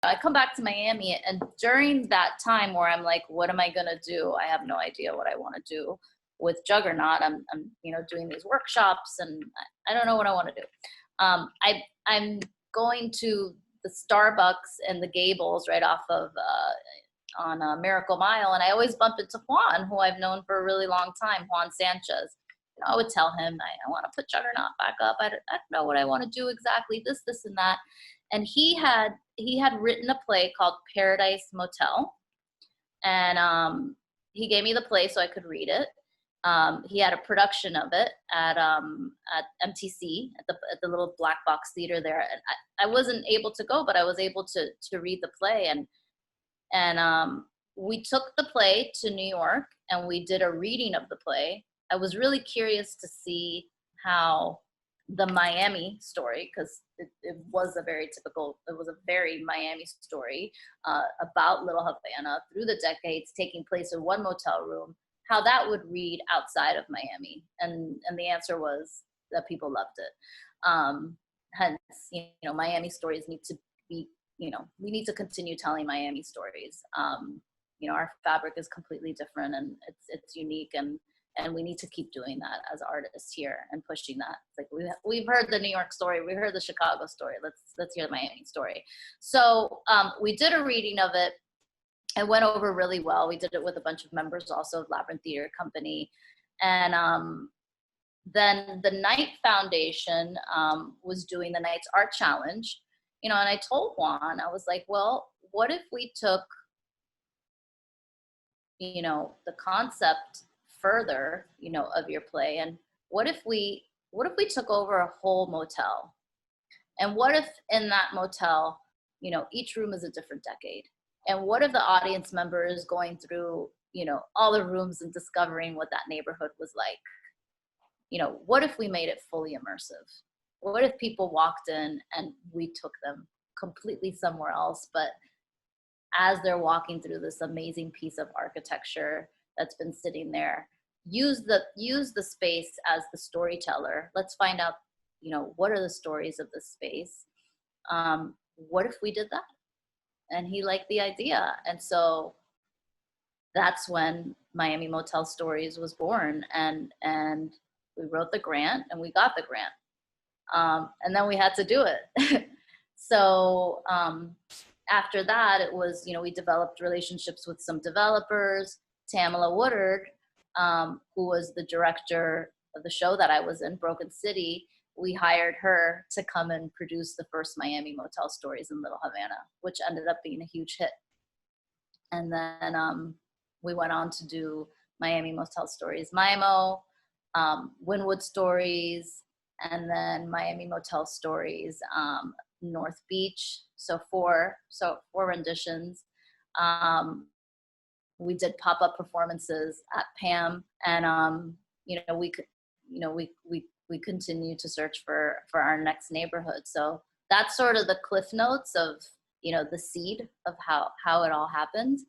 I come back to Miami, and during that time where I'm like, what am I gonna do? I have no idea what I want to do with Juggernaut. I'm doing these workshops, and I don't know what I want to do. I'm going to the Starbucks and the Gables right off of on Miracle Mile, and I always bump into Juan, who I've known for a really long time, Juan Sanchez. I would tell him, I want to put Juggernaut back up. I don't know what I want to do exactly, this, and that. And he had written a play called Paradise Motel, and he gave me the play so I could read it. He had a production of it at MTC at the little black box theater there. And I wasn't able to go, but I was able to read the play, and we took the play to New York and we did a reading of the play. I was really curious to see how the Miami story, because it was a very Miami story about Little Havana through the decades, taking place in one motel room, how that would read outside of Miami. And the answer was that people loved it. Hence, Miami stories need to be, we need to continue telling Miami stories. Our fabric is completely different, and it's unique, and we need to keep doing that as artists here and pushing that. It's like we've heard the New York story, we heard the Chicago story. Let's hear the Miami story. So we did a reading of it. It went over really well. We did it with a bunch of members also of Labyrinth Theater Company, and then the Knight Foundation was doing the Knight's Art Challenge. And I told Juan, I was like, well, what if we took the concept further, of your play, and what if we took over a whole motel, and what if in that motel, each room is a different decade, and what if the audience member is going through, all the rooms and discovering what that neighborhood was like? What if we made it fully immersive? What if people walked in and we took them completely somewhere else, but as they're walking through this amazing piece of architecture that's been sitting there, use the space as the storyteller. Let's find out, what are the stories of this space? What if we did that? And he liked the idea. And so that's when Miami Motel Stories was born. And we wrote the grant and we got the grant. And then we had to do it. So after that, it was, we developed relationships with some developers. Tamala Woodard, who was the director of the show that I was in, Broken City, we hired her to come and produce the first Miami Motel Stories in Little Havana, which ended up being a huge hit. And then we went on to do Miami Motel Stories MIMO, Wynwood Stories, and then Miami Motel Stories North Beach. So four renditions. We did pop-up performances at PAM, and we continue to search for our next neighborhood. So that's sort of the cliff notes of the seed of how it all happened.